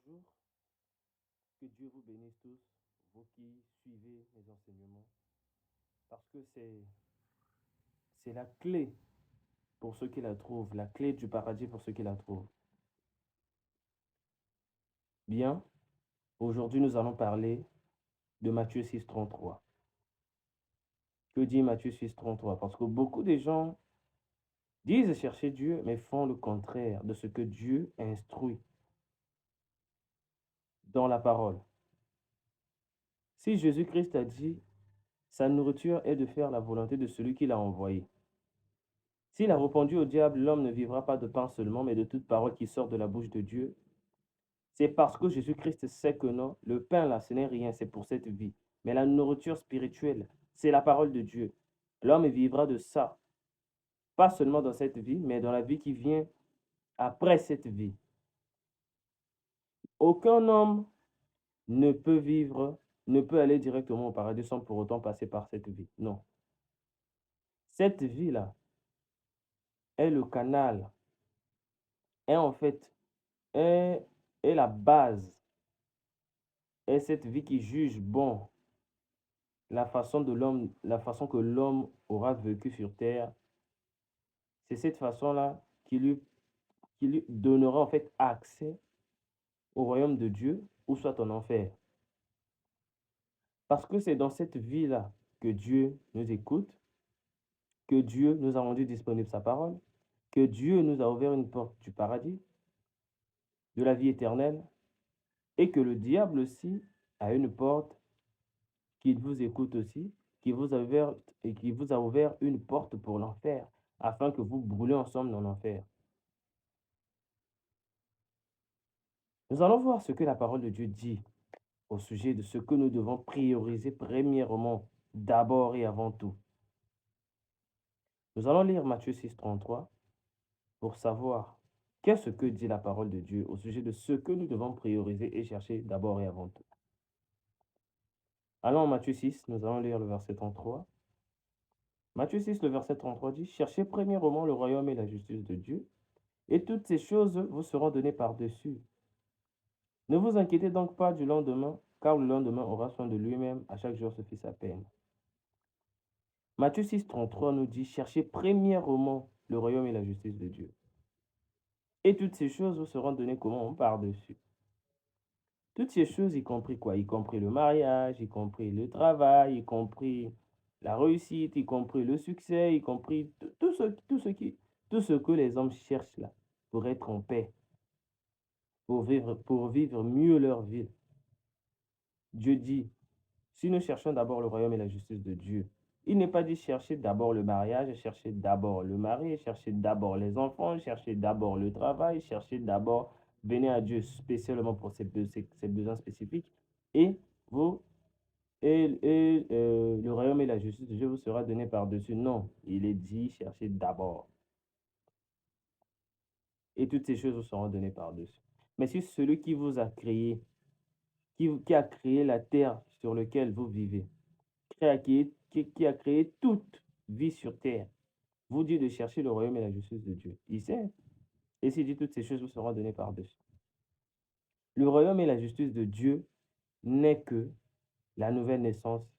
Bonjour, que Dieu vous bénisse tous, vous qui suivez mes enseignements, parce que c'est la clé pour ceux qui la trouvent, la clé du paradis pour ceux qui la trouvent. Bien, aujourd'hui nous allons parler de Matthieu 6,33. Que dit Matthieu 6,33? Parce que beaucoup de gens disent chercher Dieu, mais font le contraire de ce que Dieu instruit dans la parole. Si Jésus-Christ a dit, sa nourriture est de faire la volonté de celui qui l'a envoyé. S'il a répondu au diable, l'homme ne vivra pas de pain seulement, mais de toute parole qui sort de la bouche de Dieu. C'est parce que Jésus-Christ sait que non, le pain là, ce n'est rien, c'est pour cette vie. Mais la nourriture spirituelle, c'est la parole de Dieu. L'homme vivra de ça, pas seulement dans cette vie, mais dans la vie qui vient après cette vie. Aucun homme ne peut vivre, ne peut aller directement au paradis sans pour autant passer par cette vie. Non. Cette vie-là est le canal, est en fait, est la base. Et cette vie qui juge bon la façon que l'homme aura vécu sur terre, c'est cette façon-là qui lui donnera en fait accès au royaume de Dieu ou soit en enfer. Parce que c'est dans cette vie-là que Dieu nous écoute, que Dieu nous a rendu disponible sa parole, que Dieu nous a ouvert une porte du paradis, de la vie éternelle, et que le diable aussi a une porte qu'il vous écoute aussi, qui vous a ouvert une porte pour l'enfer, afin que vous brûlez ensemble dans l'enfer. Nous allons voir ce que la parole de Dieu dit au sujet de ce que nous devons prioriser premièrement, d'abord et avant tout. Nous allons lire Matthieu 6,33 pour savoir qu'est-ce que dit la parole de Dieu au sujet de ce que nous devons prioriser et chercher d'abord et avant tout. Allons en Matthieu 6, nous allons lire le verset 33. Matthieu 6, le verset 33 dit, « Cherchez premièrement le royaume et la justice de Dieu, et toutes ces choses vous seront données par-dessus. Ne vous inquiétez donc pas du lendemain, car le lendemain aura soin de lui-même, à chaque jour suffit sa peine. » Matthieu 6, 33 nous dit, « Cherchez premièrement le royaume et la justice de Dieu. Et toutes ces choses vous seront données comment? Par-dessus. » Toutes ces choses, y compris quoi? Y compris le mariage, y compris le travail, y compris la réussite, y compris le succès, y compris tout ce que les hommes cherchent là pour être en paix, pour vivre mieux leur vie. Dieu dit, si nous cherchons d'abord le royaume et la justice de Dieu, il n'est pas dit chercher d'abord le mariage, chercher d'abord le mari, chercher d'abord les enfants, chercher d'abord le travail, chercher d'abord venir à Dieu spécialement pour ses besoins spécifiques. Et le royaume et la justice de Dieu vous sera donné par-dessus. Non, il est dit chercher d'abord. Et toutes ces choses vous seront données par-dessus. Mais si celui qui vous a créé, qui a créé la terre sur laquelle vous vivez, qui a créé toute vie sur terre, vous dit de chercher le royaume et la justice de Dieu. Il sait. Et s'il dit toutes ces choses vous seront données par-dessus. Le royaume et la justice de Dieu n'est que la nouvelle naissance.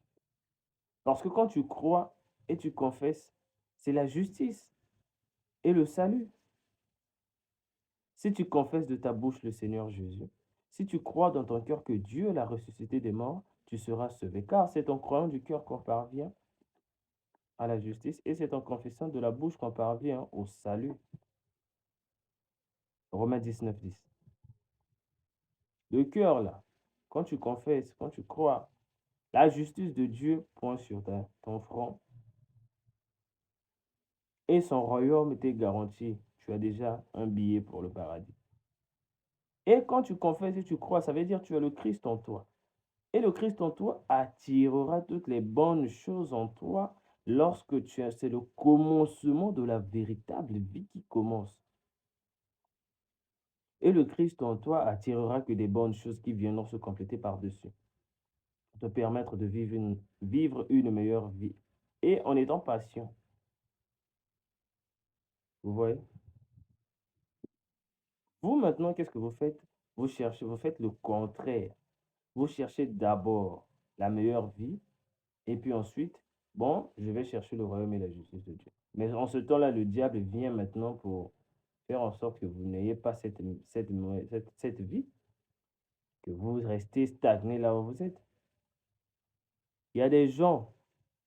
Parce que quand tu crois et tu confesses, c'est la justice et le salut. Si tu confesses de ta bouche le Seigneur Jésus, si tu crois dans ton cœur que Dieu l'a ressuscité des morts, tu seras sauvé. Car c'est en croyant du cœur qu'on parvient à la justice et c'est en confessant de la bouche qu'on parvient au salut. Romains 19, 10. Le cœur, là, quand tu confesses, quand tu crois, la justice de Dieu pointe sur ton front et son royaume t'est garanti. Tu as déjà un billet pour le paradis. Et quand tu confesses et tu crois, ça veut dire que tu as le Christ en toi. Et le Christ en toi attirera toutes les bonnes choses en toi lorsque c'est le commencement de la véritable vie qui commence. Et le Christ en toi attirera que des bonnes choses qui viendront se compléter par-dessus, pour te permettre de vivre une meilleure vie. Et en étant patient. Vous voyez? Vous, maintenant, qu'est-ce que vous faites? vous faites le contraire. Vous cherchez d'abord la meilleure vie et puis ensuite, bon, je vais chercher le royaume et la justice de Dieu. Mais en ce temps-là, le diable vient maintenant pour faire en sorte que vous n'ayez pas cette vie, que vous restez stagné là où vous êtes. Il y a des gens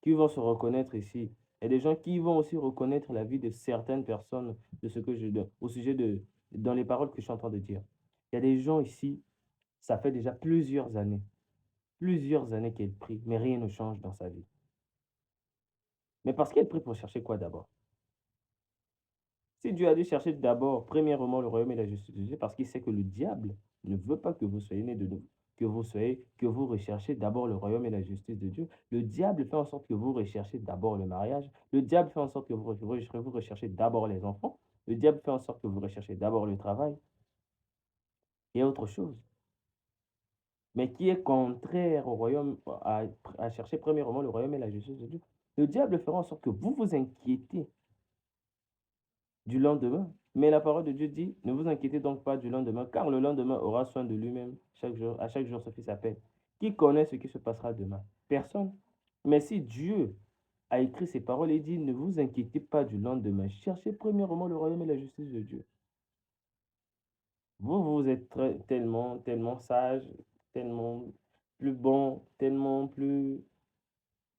qui vont se reconnaître ici. Il y a des gens qui vont aussi reconnaître la vie de certaines personnes de ce que au sujet de, dans les paroles que je suis en train de dire. Il y a des gens ici, ça fait déjà plusieurs années qu'elle prie, mais rien ne change dans sa vie. Mais parce qu'elle prie pour chercher quoi d'abord? Si Dieu a dit chercher d'abord, premièrement, le royaume et la justice de Dieu, parce qu'il sait que le diable ne veut pas que vous soyez nés de nouveau, que vous recherchez d'abord le royaume et la justice de Dieu. Le diable fait en sorte que vous recherchez d'abord le mariage. Le diable fait en sorte que vous recherchez d'abord les enfants. Le diable fait en sorte que vous recherchez d'abord le travail et autre chose. Mais qui est contraire au royaume, à chercher premièrement le royaume et la justice de Dieu. Le diable fera en sorte que vous vous inquiétez du lendemain. Mais la parole de Dieu dit, ne vous inquiétez donc pas du lendemain, car le lendemain aura soin de lui-même. À chaque jour ce qui s'appelle. Qui connaît ce qui se passera demain? Personne. Mais si Dieu a écrit ces paroles et dit, ne vous inquiétez pas du lendemain, cherchez premièrement le royaume et la justice de Dieu. Vous êtes tellement sage, tellement plus bon, tellement plus,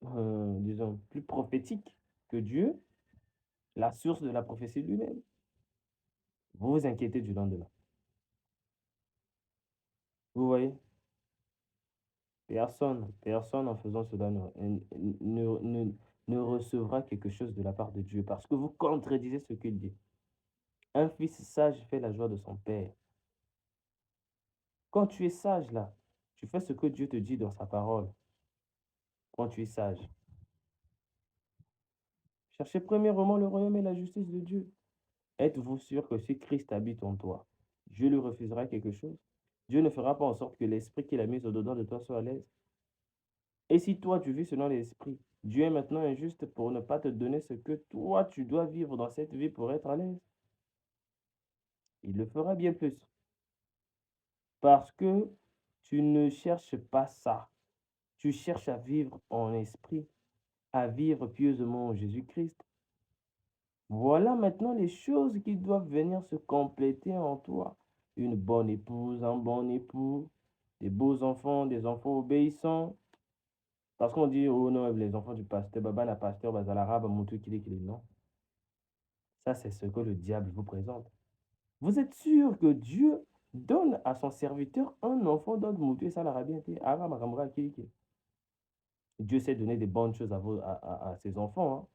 disons, plus prophétique que Dieu, la source de la prophétie lui-même. Vous vous inquiétez du lendemain. Vous voyez? Personne en faisant cela ne recevra quelque chose de la part de Dieu parce que vous contredisez ce qu'il dit. Un fils sage fait la joie de son père. Quand tu es sage là, tu fais ce que Dieu te dit dans sa parole. Quand tu es sage, cherchez premièrement le royaume et la justice de Dieu. Êtes-vous sûr que si Christ habite en toi, Dieu lui refusera quelque chose? Dieu ne fera pas en sorte que l'esprit qu'il a mis au-dedans de toi soit à l'aise. Et si toi, tu vis selon l'esprit, Dieu est maintenant injuste pour ne pas te donner ce que toi, tu dois vivre dans cette vie pour être à l'aise. Il le fera bien plus. Parce que tu ne cherches pas ça. Tu cherches à vivre en esprit, à vivre pieusement en Jésus-Christ. Voilà maintenant les choses qui doivent venir se compléter en toi. Une bonne épouse, un bon époux, des beaux enfants, des enfants obéissants. Parce qu'on dit, oh non, les enfants du pasteur, baba la pasteur, bazalaraba, moutou, kili, non. Ça, c'est ce que le diable vous présente. Vous êtes sûr que Dieu donne à son serviteur un enfant d'autre moutou et ça l'aura bien été. Dieu sait donner des bonnes choses à ses enfants, hein.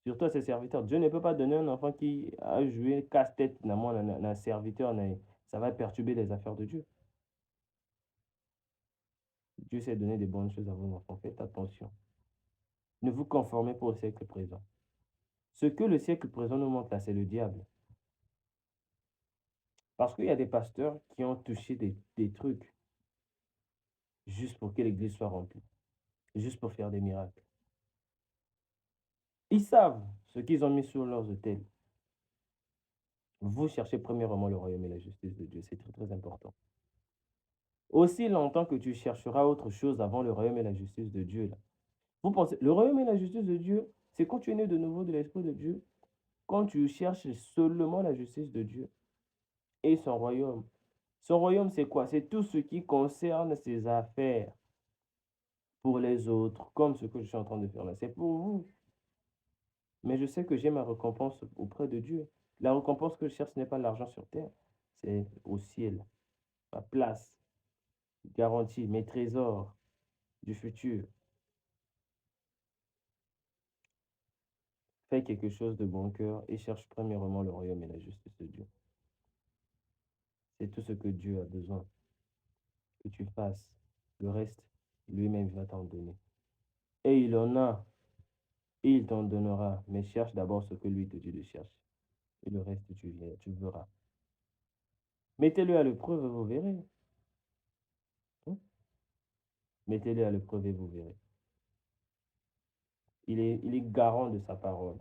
Surtout à ses serviteurs. Dieu ne peut pas donner un enfant qui a joué casse-tête dans un serviteur. Ça va perturber les affaires de Dieu. Dieu sait donner des bonnes choses à vos enfants. Faites attention. Ne vous conformez pas au siècle présent. Ce que le siècle présent nous montre là, c'est le diable. Parce qu'il y a des pasteurs qui ont touché des trucs juste pour que l'église soit remplie, juste pour faire des miracles. Ils savent ce qu'ils ont mis sur leurs autels. Vous cherchez premièrement le royaume et la justice de Dieu. C'est très, très important. Aussi longtemps que tu chercheras autre chose avant le royaume et la justice de Dieu, là. Vous pensez, le royaume et la justice de Dieu, c'est quand tu es né de nouveau de l'Esprit de Dieu, quand tu cherches seulement la justice de Dieu et son royaume. Son royaume, c'est quoi? C'est tout ce qui concerne ses affaires pour les autres, comme ce que je suis en train de faire là. C'est pour vous. Mais je sais que j'ai ma récompense auprès de Dieu. La récompense que je cherche, ce n'est pas l'argent sur terre, c'est au ciel. Ma place garantie, mes trésors du futur. Fais quelque chose de bon cœur et cherche premièrement le royaume et la justice de Dieu. C'est tout ce que Dieu a besoin que tu fasses. Le reste, lui-même va t'en donner. Et il en a, et il t'en donnera. Mais cherche d'abord ce que lui te dit de chercher. Et le reste, tu verras. Mettez-le à l'épreuve et vous verrez. Hein? Mettez-le à l'épreuve et vous verrez. Il est garant de sa parole.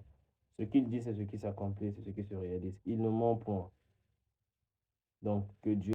Ce qu'il dit, c'est ce qui s'accomplit, c'est ce qui se réalise. Il ne ment point. Donc, que Dieu